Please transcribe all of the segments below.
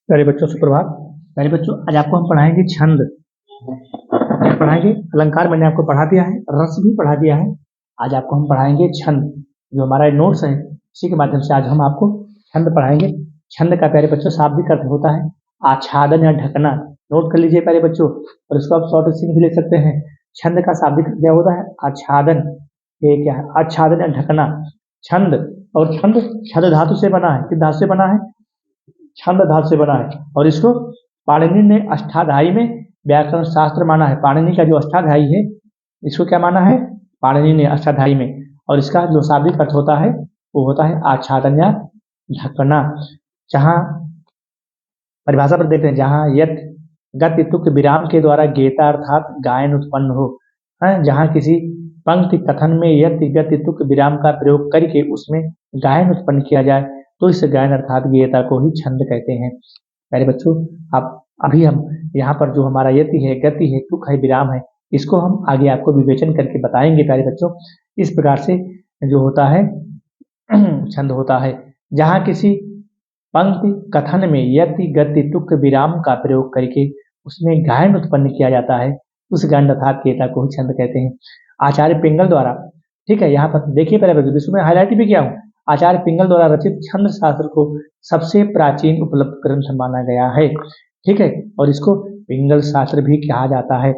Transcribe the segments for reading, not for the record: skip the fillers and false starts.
प्यारे बच्चों सुप्रभात। प्यारे बच्चों आज आपको हम पढ़ाएंगे छंद। क्या पढ़ाएंगे? अलंकार मैंने आपको पढ़ा दिया है, रस भी पढ़ा दिया है। आज आपको हम पढ़ाएंगे छंद। जो हमारा नोट्स है इसी के माध्यम से आज हम आपको छंद पढ़ाएंगे। छंद का प्यारे बच्चों शाब्दिक अर्थ होता है आच्छादन या ढकना। नोट कर लीजिए प्यारे बच्चों, और इसको आप शॉर्ट सीख भी ले सकते हैं। छंद का शाब्दिक अर्थ क्या होता है? आच्छादन। ये क्या है? आच्छादन या ढकना। छंद और छंद छंद धातु से बना है। किस धातु से बना है? छंद धातु से बना है। और इसको पाणिनि ने अष्टाध्यायी में व्याकरण शास्त्र माना है। पाणिनि का जो अष्टाध्यायी है इसको क्या माना है? पाणिनि ने अष्टाध्यायी में। और इसका जो शाब्दिक अर्थ होता है वो होता है आच्छादन या ढकना। जहाँ परिभाषा पर देखते हैं, जहाँ यत गति तुक विराम के द्वारा गेता अर्थात गायन उत्पन्न हो। जहाँ किसी पंक्ति कथन में यति गति तुक विराम का प्रयोग करके उसमें गायन उत्पन्न किया जाए तो इस गायन अर्थात गेयता को ही छंद कहते हैं। प्यारे बच्चों आप अभी हम यहाँ पर जो हमारा यति है, गति है, तुक है, विराम है, इसको हम आगे आपको विवेचन करके बताएंगे। प्यारे बच्चों इस प्रकार से जो होता है छंद होता है जहाँ किसी पंक्ति कथन में यति गति तुक विराम का प्रयोग करके उसमें गायन उत्पन्न किया जाता है, उस गायन अर्थात गेयता को ही छंद कहते हैं। आचार्य पिंगल द्वारा, ठीक है, यहाँ पर देखिए पहले बच्चों इसमें हाईलाइट भी किया हूँ। आचार्य पिंगल द्वारा रचित छंद शास्त्र को सबसे प्राचीन उपलब्ध ग्रंथ माना गया है। ठीक है, और इसको पिंगल शास्त्र भी कहा जाता है।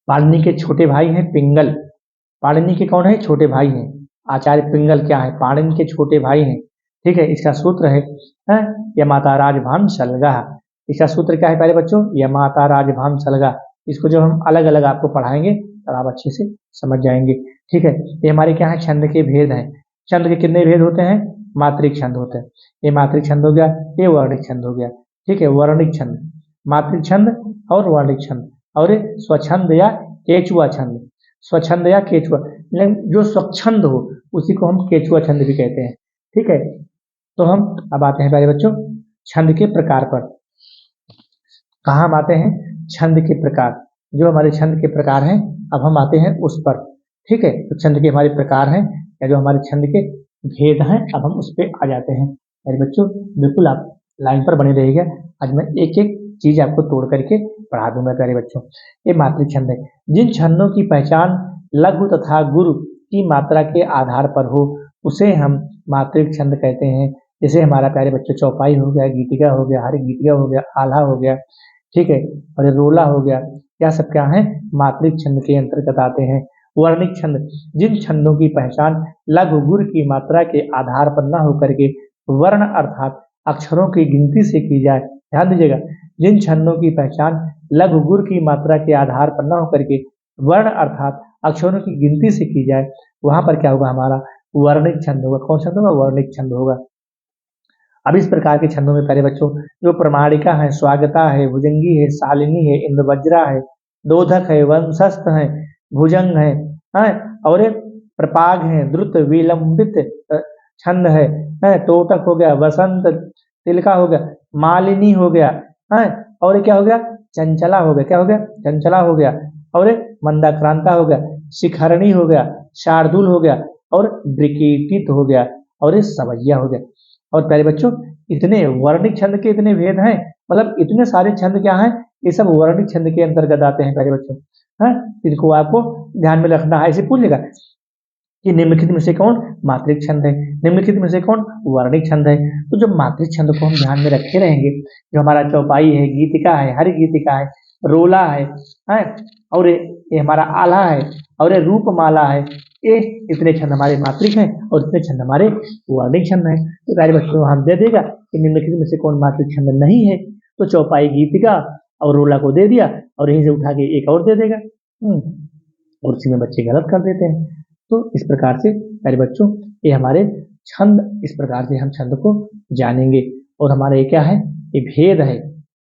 पाणिनि के छोटे भाई हैं पिंगल। पाणिनि के कौन है? छोटे भाई हैं। आचार्य पिंगल क्या है? पाणिनि के छोटे भाई हैं। ठीक है, इसका सूत्र है यमाता राजभान सलगा। इसका सूत्र क्या है प्यारे बच्चों? यमाता राजभान सलगा। इसको जो हम अलग अलग आपको पढ़ाएंगे और आप अच्छे से समझ जाएंगे। ठीक है, ये हमारे क्या है? छंद के भेद हैं। छंद के कितने भेद होते हैं? मात्रिक छंद होते हैं। ये मात्रिक छंद हो गया, ये वर्णिक छंद हो गया। ठीक है, वर्णिक छंद, मात्रिक छंद और वर्णिक छंद। और स्वच्छंद या केचुआ छंद। स्वच्छंद या केचुआ, जो स्वच्छंद हो उसी को हम केचुआ छंद भी कहते हैं। ठीक है, तो हम अब आते हैं प्यारे बच्चों छंद के प्रकार पर। कहाँ हम आते हैं? छंद के प्रकार। जो हमारे छंद के प्रकार हैं अब हम आते हैं उस पर। ठीक है, तो छंद के हमारे प्रकार हैं या जो हमारे छंद के भेद हैं अब हम उस पर आ जाते हैं। मेरे बच्चों बिल्कुल आप लाइन पर बने रहिएगा, आज मैं एक एक चीज आपको तोड़ करके पढ़ा दूंगा प्यारे बच्चों। ये मात्रिक छंद है। जिन छंदों की पहचान लघु तथा गुरु की मात्रा के आधार पर हो उसे हम मात्रिक छंद कहते हैं। जैसे हमारा प्यारे बच्चों चौपाई हो गया, गीतिका हो गया, हरि गीतिका हो गया, आल्हा हो गया, ठीक है, और ये रोला हो गया, क्या सब क्या है? मात्रिक छंद के अंतर्गत आते हैं। वर्णिक छंद, जिन छंदों की पहचान लघु गुर की मात्रा के आधार पर न होकर के वर्ण अर्थात अक्षरों की गिनती से की जाए। ध्यान दीजिएगा, जिन छंदों की पहचान लघु गुर की मात्रा के आधार पर न होकर के वर्ण अर्थात अक्षरों की गिनती से की जाए वहां पर क्या होगा? हमारा वर्णिक छंद होगा। कौन छंद होगा? वर्णिक छंद होगा। अब इस प्रकार के छंदों में प्यारे बच्चों जो प्रमाणिका है, स्वागता है, भुजंगी है, शालिनी है, इंद्रवज्रा है, दोधक है, वंशस्थ है, भुजंग है, और प्रपाग है, द्रुत विलंबित छंद है, तोटक हो गया, वसंत तिलका हो गया, मालिनी हो गया, और क्या हो गया? चंचला हो गया। क्या हो गया? चंचला हो गया। और मंदाक्रांता हो गया, शिखरणी हो गया, शार्दुल हो गया, और ब्रिकेटित हो गया, और सवैया हो गया। और प्यारे बच्चों इतने वर्णिक छंद के इतने भेद हैं, मतलब इतने सारे छंद क्या हैं? ये सब वर्णिक छंद के अंतर्गत आते हैं प्यारे बच्चों। इनको आपको ध्यान में रखना है। ऐसे पूछ लेगा कि निम्नलिखित में से कौन मात्रिक छंद है, निम्नलिखित में से कौन वर्णिक छंद है। तो जो मात्रिक छंद को हम ध्यान में रखे रहेंगे, जो हमारा चौपाई है, गीतिका है, हरि गीतिका है, रोला है, और ये हमारा आल्हा है, और ये रूपमाला है, ये इतने छंद हमारे मात्रिक हैं और इतने छंद हमारे वर्णिक छंद हैं। तो प्यारे बच्चों हम दे देगा कि निम्नलिखित में से कौन मात्रिक छंद नहीं है, तो चौपाई गीतिका और रोला को दे दिया और यहीं से उठा के एक और दे देगा, और उसी में बच्चे गलत कर देते हैं। तो इस प्रकार से प्यारे बच्चों ये हमारे छंद, इस प्रकार से हम छंद को जानेंगे। और हमारा ये क्या है? ये भेद है।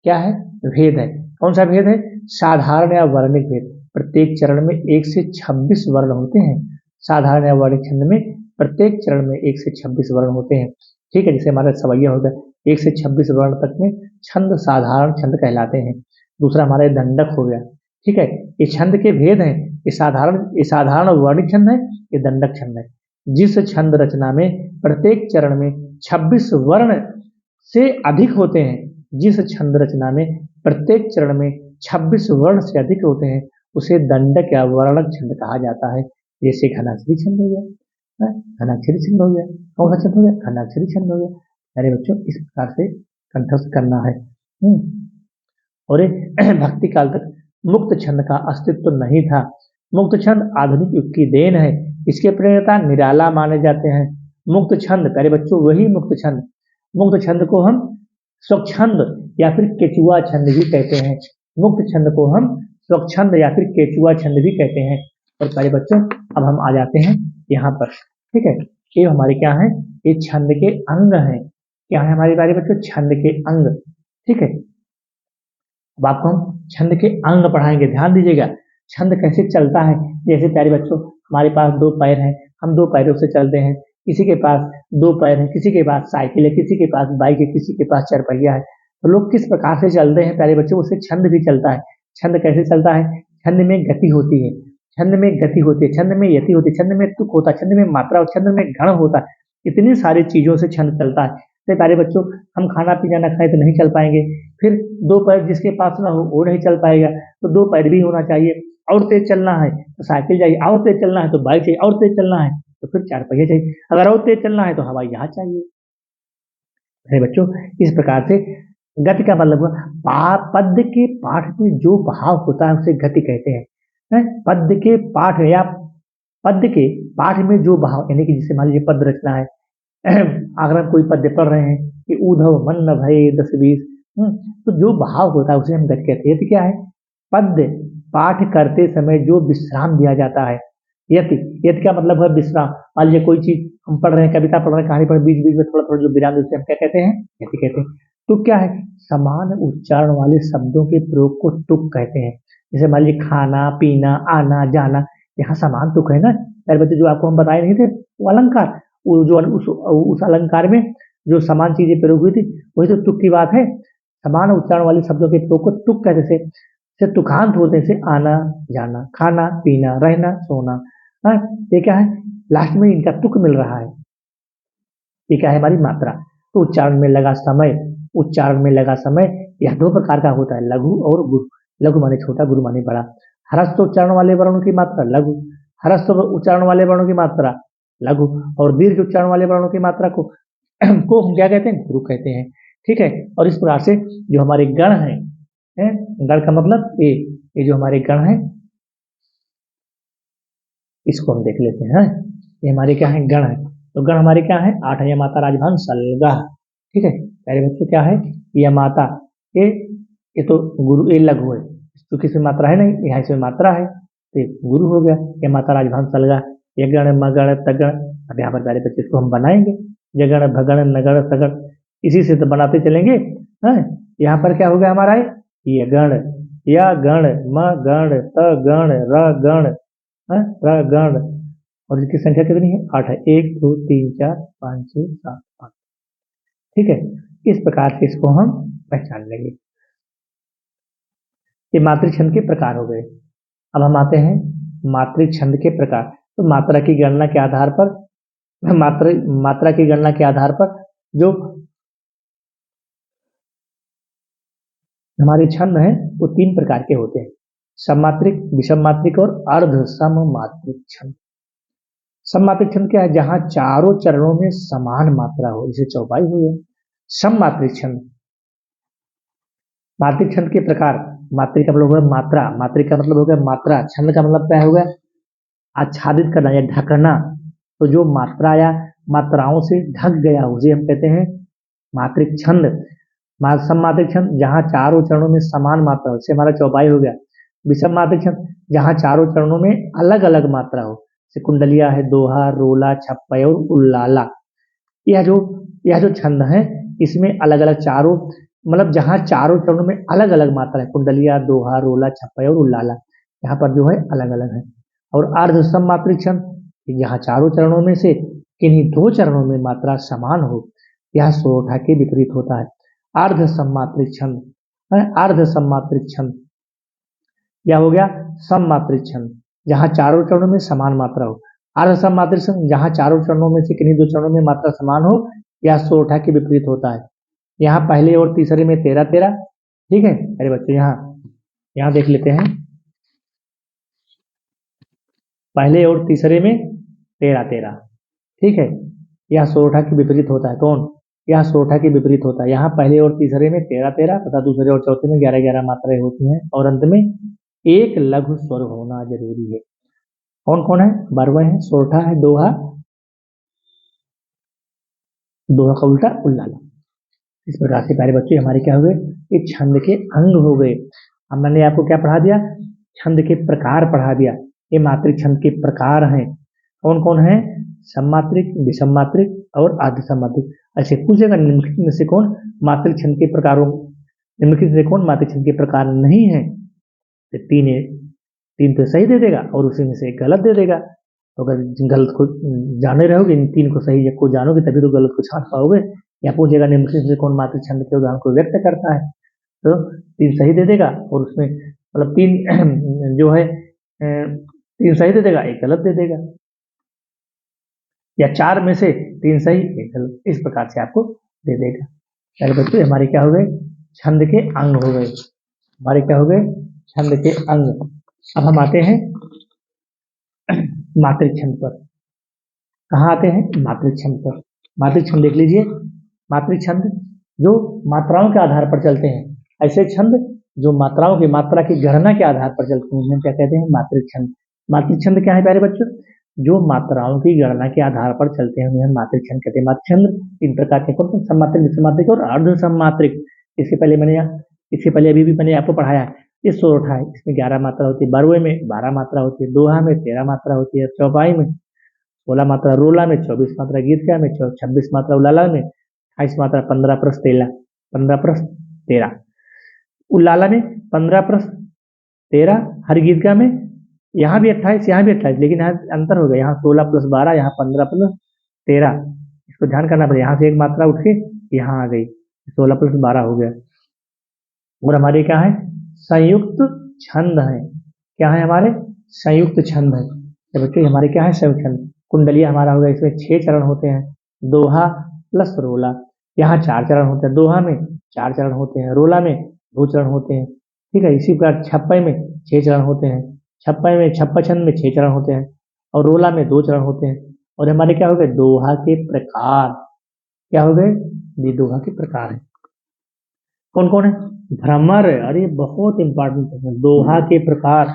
क्या है? भेद है। कौन सा भेद है? साधारण या वर्णिक भेद। प्रत्येक चरण में 1 से 26 वर्ण होते हैं। साधारण या वर्णिक छंद में प्रत्येक चरण में 1 से 26 वर्ण होते हैं। ठीक है, जैसे हमारा सवैया होगा 1 से 26 वर्ण तक में छंद साधारण छंद कहलाते हैं। दूसरा हमारा दंडक हो गया। ठीक है, ये छंद के भेद हैं। ये साधारण वर्णिक छंद है, ये दंडक छंद है। जिस छंद रचना में प्रत्येक चरण में 26 वर्ण से अधिक होते हैं, जिस छंद रचना में प्रत्येक चरण में 26 वर्ण से अधिक होते हैं, उसे दंडक या वर्णक छंद कहा जाता है। जैसे घनाक्षरी छंद हो गया, घनाक्षरी छंद हो गया, कौन सा छंद हो गया, घनाक्षरी छंद हो गया। मेरे बच्चों इस प्रकार से कंठस्थ करना है। और भक्ति काल तक मुक्त छंद का अस्तित्व नहीं था। मुक्त छंद आधुनिक युग की देन है। इसके प्रेरता निराला माने जाते हैं। मुक्त छंद प्यारे बच्चों वही मुक्त छंद, मुक्त छंद को हम स्वच्छंद या फिर केचुआ छंद भी कहते हैं। मुक्त छंद को हम स्वच्छंद या फिर केचुआ छंद भी कहते हैं। और प्यारे बच्चों अब हम आ जाते हैं यहाँ पर, ठीक है। ये हमारे क्या है, ये छंद के अंग हैं। क्या है हमारे प्यारे बच्चों, छंद के अंग, ठीक है। अब आपको हम छंद के अंग पढ़ाएंगे, ध्यान दीजिएगा। छंद कैसे चलता है, जैसे प्यारे बच्चों हमारे पास दो पैर हैं, हम दो पैरों से चलते हैं। किसी के पास दो पैर है, किसी के पास साइकिल है, किसी के पास बाइक है, किसी के पास चारपहिया है। तो लोग किस प्रकार से चलते हैं प्यारे बच्चों, उससे छंद भी चलता है। छंद कैसे चलता है, छंद में गति होती है, छंद में गति होती है, छंद में यति होती है, छंद में तुक होता है, छंद में मात्रा और छंद में गण होता है। इतनी सारी चीजों से छंद चलता है। तो प्यारे बच्चों हम खाना पीना न खाए तो नहीं चल पाएंगे, फिर दो पैर जिसके पास ना हो वो नहीं चल पाएगा, तो दो पैर भी होना चाहिए। और तेज चलना है तो साइकिल चाहिए, और तेज चलना है तो बाइक चाहिए, और तेज चलना है तो फिर चार पहिए चाहिए, अगर और तेज चलना है तो हवाई जहाज चाहिए। अरे बच्चों इस प्रकार से गति का मतलब हुआ पद्य के पाठ में जो भाव होता है उसे गति कहते हैं। पद्य के पाठ या पद्य के पाठ में जो भाव, यानी कि जिसे मान लीजिए पद्य रचना है, अगर हम कोई पद्य पढ़ रहे हैं कि ऊधव मन न भय 10-20, तो जो भाव होता है उसे हम गति कहते हैं। यति क्या है, पद्य पाठ करते समय जो विश्राम दिया जाता है। यति, यति का मतलब है विश्राम। मान लीजिए कोई चीज हम पढ़ रहे हैं, कविता पढ़ रहे हैं, कहानी पढ़ रहे हैं, बीच बीच में थोड़ा थोड़ा जो विराम देते हैं हम क्या कहते हैं, यति कहते हैं। तुक क्या है, समान उच्चारण वाले शब्दों के प्रयोग को तुक कहते हैं। जैसे मान लीजिए खाना पीना आना जाना, यहाँ समान तुक है ना यार बच्चे, जो आपको हम बताए नहीं थे वो अलंकार, वो जो उस अलंकार में जो समान चीजें प्रयोग हुई थी वही तो तुक की बात है। समान उच्चारण वाले शब्दों के प्रयोग को तुक कहते से तुकांत होते से आना जाना, खाना पीना, रहना सोना। हाँ, ये क्या है, लास्ट में इनका तुक मिल रहा है। ये क्या है, हमारी मात्रा। तो उच्चारण में लगा समय, उच्चारण में लगा समय यह दो प्रकार का होता है, लघु और गुरु। लघु माने छोटा, गुरु माने बड़ा। ह्रस्व उच्चारण वाले वर्णों की मात्रा लघु, ह्रस्व उच्चारण वाले वर्णों की मात्रा लघु, और दीर्घ उच्चारण वाले वर्णों की मात्रा को हम क्या कहते हैं, गुरु कहते हैं, ठीक है। और इस प्रकार से जो हमारे गण हैं, गण का मतलब ये जो हमारे गण हैं इसको हम देख लेते हैं। ये हमारे क्या है, गण है। तो गण हमारे क्या है, 8 है, माता राजभान सलगा, ठीक है। पहले बच्चों क्या है, यह माता, ये तो गुरु, ये लघु है क्योंकि इसमें मात्रा है नहीं, यहाँ इसमें मात्रा है तो गुरु हो गया। यह माता राजभान सलगा, ये गण मगण तगण। अब यहाँ पर पहले बच्चे इसको हम बनाएंगे, जगण भगण नगण सगण, इसी से तो बनाते चलेंगे। यहाँ पर क्या हो गया हमारा, ये गण, या गण म गण त गण र गण, र गण, और इसकी संख्या कितनी है, 8 है। 1 2 3 4 5 6 7 8, ठीक है। इस प्रकार से इसको हम पहचान लेंगे। ये मातृछंद के प्रकार हो गए। अब हम आते हैं मातृछंद के प्रकार। तो मात्रा की गणना के आधार पर, मात्रा की गणना के आधार पर जो हमारे छंद हैं वो 3 प्रकार के होते हैं, सममात्रिक, विषम मात्रिक और अर्ध सममात्रिक छंद। सममात्रिक छंद क्या है, जहां चारों चरणों में समान मात्रा हो, इसे चौपाई हो गया। सममात्रिक छंद, मात्रिक छंद के प्रकार। मात्रिक का मतलब होगा मात्रा, मात्रिक का मतलब हो गया मात्रा, छंद का मतलब क्या होगा, आच्छादित करना या ढकना। तो जो मात्रा या मात्राओं से ढक गया उसे हम कहते हैं मात्रिक छंद। सममात्रिक छंद जहां चारों चरणों में समान मात्रा हो, इससे हमारा चौपाई हो गया। विषम मात्रिक छंद जहां चारों चरणों में अलग अलग मात्रा हो, जैसे कुंडलिया है, दोहा, रोला, छप्पय और उल्लाला। यह जो छंद है इसमें अलग अलग चारों, मतलब जहां चारों चरणों में अलग अलग मात्रा है, कुंडलिया, दोहा, रोला, छप्पय और उल्लाला, यहाँ पर जो है अलग अलग है। और अर्ध सममात्रिक छंद जहां चारों चरणों में से किन्हीं 2 चरणों में मात्रा समान हो, यह सोरठा के विपरीत होता है। अर्ध सममात्रिक छंद, अर्ध सममात्रिक छंद या हो गया सममात्रिक छंद जहां चारों चरणों में समान मात्रा हो। अर्ध सममात्रिक छंद जहां चारों चरणों में से किन्हीं 2 चरणों में मात्रा समान हो, यह सोरठा के विपरीत होता है। यहाँ पहले और तीसरे में 13 13, ठीक है अरे बच्चों यहाँ देख लेते हैं, पहले और तीसरे में 13 13, ठीक है। यह सोरठा के विपरीत होता है, कौन, यह सोरठा के विपरीत होता है। यहाँ पहले और तीसरे में 13 13 तथा दूसरे और चौथे में 11 11 मात्राएं होती हैं और अंत में एक लघु स्वर होना जरूरी है। कौन कौन है, बरवा है, सोरठा है, दोहा, दोहा का उल्टा उल्लाला। इस प्रकार से प्यारे बच्चे हमारे क्या हो गए, ये छंद के अंग हो गए। अब मैंने आपको क्या पढ़ा दिया, छंद के प्रकार पढ़ा दिया। ये मात्रिक छंद के प्रकार हैं, कौन कौन है, सममात्रिक, विषम मात्रिक और आदि सममात्रिक। ऐसे पूछेगा निम्नलिखित में से कौन मात्रिक छंद के प्रकारों, निम्नलिखित में से कौन मात्रिक छंद के प्रकार नहीं है, तो तीन तो सही दे देगा और उसी में से एक गलत दे देगा। तो अगर गलत को जाने रहोगे, इन तीन को सही को जानोगे तभी तो गलत को छांट पाओगे। या पूछेगा निम्नलिखित से कौन मात्रिक छंद के उदाहरण को व्यक्त करता है, तो तीन सही दे देगा और उसमें मतलब तीन जो है तीन सही दे देगा, एक गलत दे देगा, या चार में से तीन सही एक गलत, इस प्रकार से आपको दे देगा। पहले बच्चे हमारे क्या हो गए, छंद के अंग हो गए, हमारे क्या हो गए, छंद के अंग। अब हम आते हैं मात्रिक छंद पर। कहाँ आते हैं, मात्रिक छंद पर। मात्रिक छंद देख लीजिए, मात्रिक छंद जो मात्राओं के आधार पर चलते हैं, ऐसे छंद जो मात्राओं की मात्रा की गणना के आधार पर चलते हैं उन्हें क्या कहते हैं, मात्रिक छंद। मात्रिक छंद क्या है प्यारे बच्चों, जो मात्राओं की गणना के आधार पर चलते हैं उन्हें मात्रिक छंद कहते हैं। मात्रिक छंद तीन प्रकार के, कौन, सममात्रिक, विषम मात्रिक और अर्ध सममात्रिक। इससे पहले अभी भी मैंने आपको पढ़ाया है। ये सोरठा है, इसमें 11 मात्रा होती है, बरवे में 12 मात्रा होती है, दोहा में 13 मात्रा होती है, चौपाई में 16 मात्रा, रोला में 24 मात्रा, गीतका में 26 मात्रा, उलाला में 28 मात्रा, 15 प्रस्थ 13, उलाला में 15 प्रस्थ 13, हर गीतका में यहाँ भी 28, यहाँ भी 28, लेकिन यहाँ अंतर हो गया, यहाँ 16 + 12, यहाँ 15 + 13। इसको ध्यान करना पड़ेगा, यहाँ से एक मात्रा उठ के यहाँ आ गई, 16 + 12 हो गया। और हमारे क्या है, संयुक्त छंद है। क्या है हमारे, संयुक्त छंद है। तो बच्चों हमारे क्या है, संयुक्त छंद। कुंडलिया हमारा होगा, इसमें 6 चरण होते हैं, दोहा प्लस रोला। यहाँ 4 चरण होते हैं, दोहा में 4 चरण होते हैं, रोला में 2 चरण होते हैं, ठीक है। इसी प्रकार छप्पई में 6 चरण होते हैं, छप्पा छंद में 6 चरण होते हैं और रोला में 2 चरण होते हैं। और हमारे क्या हो गए, दोहा के प्रकार। क्या हो गए, ये दोहा के प्रकार है। कौन कौन है, भ्रमर, अरे बहुत इंपॉर्टेंट है, दोहा के प्रकार।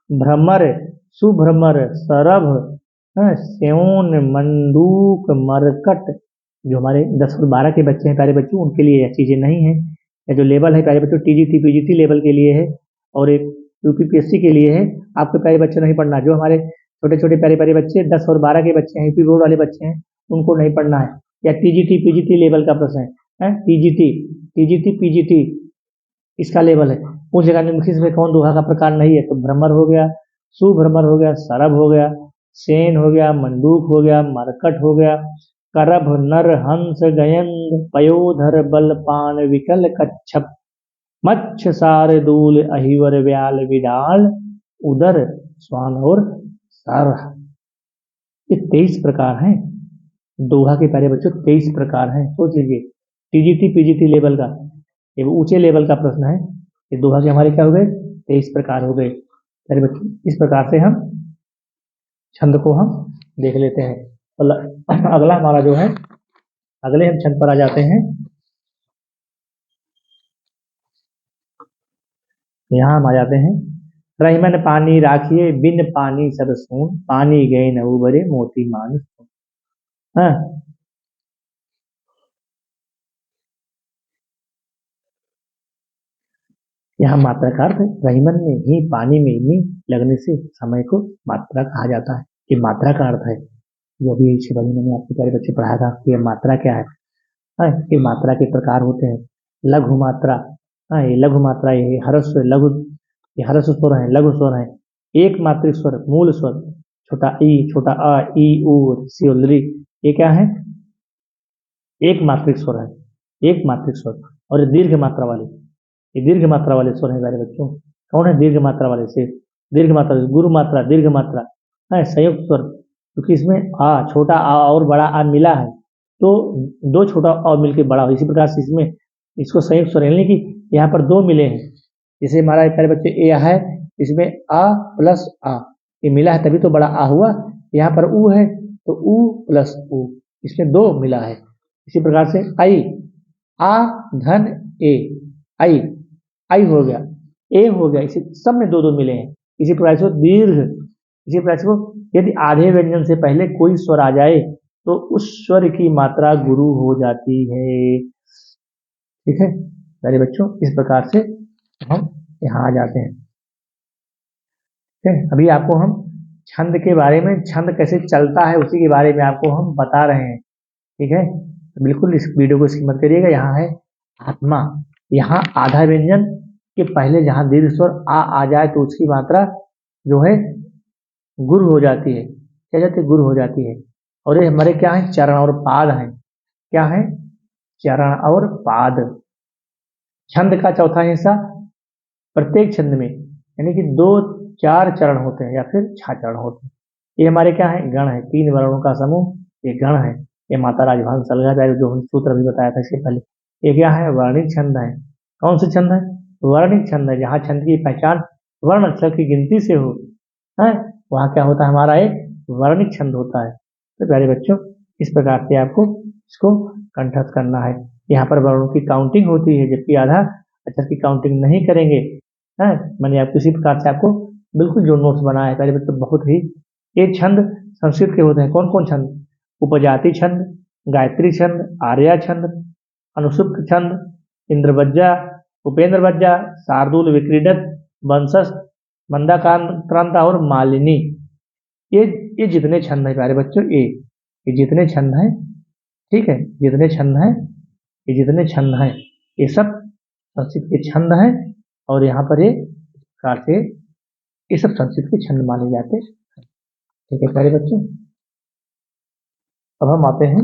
भ्रमर, सुभ्रमर, सरभ, स्योन, मंडूक, मरकट। जो हमारे 10 और 12 के बच्चे हैं प्यारे बच्चों, उनके लिए यह चीजें नहीं है। यह जो लेवल है प्यारे बच्चों, टीजीटी पीजीटी लेवल के लिए है और एक यूपीपीएससी के लिए है। आपके प्यारे बच्चे नहीं पढ़ना, जो हमारे छोटे छोटे प्यारे प्यारे बच्चे 10 और 12 के बच्चे हैं, यूपी बोर्ड वाले बच्चे हैं, उनको नहीं पढ़ना है। या टीजीटी पीजीटी लेवल का प्रश्न है, टीजीटी पीजीटी इसका लेवल है। उस जगह निम्नलिखित में कौन दोहा का प्रकार नहीं है, तो भ्रमर हो गया, सुभ्रमर हो गया, सरभ हो गया, सेन हो गया, मंडूक हो गया, मरकट हो गया, करभ, नर, हंस, गयंद, पयोधर, बलपान, विकल, कच्छप, मच्छ, शार्दूल, अहिवर, व्याल, विडाल, उदर, स्वान और सरह। ये 23 प्रकार हैं दोहा के प्यारे बच्चों, 23 प्रकार हैं। सोच लीजिए, टीजीटी पीजीटी लेवल का, ये ऊंचे लेवल का प्रश्न है। ये दोहा के हमारे क्या हो गए, 23 प्रकार हो गए प्यारे बच्चों। इस प्रकार से हम छंद को हम देख लेते हैं। अगला हमारा जो है, अगले हम छंद पर आ जाते हैं। यहाँ हम आ जाते हैं, रहीमन पानी राखिए बिन पानी सब सून, पानी गए न उबरे मोती मान सून। हाँ, यहाँ मात्रा का अर्थ है, रहीमन में ही पानी में ही लगने से समय को मात्रा कहा जाता है। ये मात्रा का अर्थ है, जो अभी शिवाजी मैंने आपके प्यारे बच्चे पढ़ाया था कि ये मात्रा क्या है। हाँ, ये मात्रा के प्रकार होते हैं। लघु मात्रा, हाँ ये लघु मात्रा, ये हरस्व लघु, ये हरस्व स्वर है, लघु स्वर है। एक मात्रिक स्वर, मूल स्वर, छोटा ई, छोटा अ, ई, उ, सी और री, ये क्या है, एक मात्रिक स्वर है, एक मात्रिक स्वर। और ये दीर्घ मात्रा वाले, ये दीर्घ मात्रा वाले स्वर है प्यारे बच्चों। कौन है दीर्घ मात्रा वाले से, दीर्घ मात्रा, गुरु मात्रा, दीर्घ मात्रा है, संयुक्त स्वर। क्योंकि इसमें आ, छोटा आ और बड़ा आ मिला है, तो 2 छोटा अ मिलकर बड़ा हो। इसी प्रकार से इसमें इसको संयुक्त स्वर यानी कि यहाँ पर दो मिले हैं। जैसे हमारा प्यारे बच्चे ए है, इसमें आ प्लस आ, ये मिला है तभी तो बड़ा आ हुआ। यहाँ पर ऊ है तो ऊ प्लस ऊ, इसमें दो मिला है। इसी प्रकार से आई, आ धन ए, आई, आई हो गया, ए हो गया, इसी सब में दो दो मिले हैं। इसी प्रकार से दीर्घ, इसी प्रकार से यदि आधे व्यंजन से पहले कोई स्वर आ जाए तो उस स्वर की मात्रा गुरु हो जाती है। ठीक है प्यारे बच्चों, इस प्रकार से हम यहाँ आ जाते हैं। ठीक है, अभी आपको हम छंद के बारे में, छंद कैसे चलता है उसी के बारे में आपको हम बता रहे हैं। ठीक है, तो बिल्कुल इस वीडियो को स्किप मत करिएगा। यहाँ है आत्मा, यहाँ आधा व्यंजन के पहले जहाँ दीर्घ स्वर आ जाए तो उसकी मात्रा जो है गुरु हो जाती है। क्या जाती है? गुरु हो जाती है। और ये हमारे क्या है? चरण और पाद हैं। क्या है? चरण और पाद। छंद का चौथा हिस्सा, प्रत्येक छंद में यानी कि 2-4 चरण होते हैं या फिर 6 चरण होते हैं। ये हमारे क्या है? गण है, 3 वर्णों का समूह, ये गण है। ये माता राजभान सलगा पहले जो हम सूत्र अभी बताया था इसके पहले। ये क्या है? वर्णिक छंद है। कौन से छंद है? वर्णिक छंद है, जहाँ छंद की पहचान वर्ण अक्षर की गिनती से हो, है वहाँ क्या होता है? हमारा एक वर्णिक छंद होता है। तो प्यारे बच्चों, इस प्रकार से आपको इसको कंठस्थ करना है। यहाँ पर वर्णों की काउंटिंग होती है, जबकि आधा अक्षर की काउंटिंग नहीं करेंगे। है मैंने आपको इसी प्रकार से आपको बिल्कुल जो नोट्स बनाया है प्यारे बच्चों, बहुत ही। एक छंद संस्कृत के होते हैं। कौन कौन छंद? उपजाति छंद, गायत्री छंद, आर्या छंद, अनुसूक्त छंद, इंद्रवज्जा, उपेंद्रवज्जा, शार्दूल, विक्रीडत, वंशस्थ, मंदाक्रांता और मालिनी। ये जितने छंद हैं प्यारे बच्चों, ये जितने छंद हैं, ठीक है, जितने छंद हैं, ये जितने छंद हैं, ये सब संस्कृत के छंद हैं। और यहाँ पर ये प्रकार से ये सब संस्कृत के छंद माने जाते हैं। ठीक है प्यारे बच्चों, अब हम आते हैं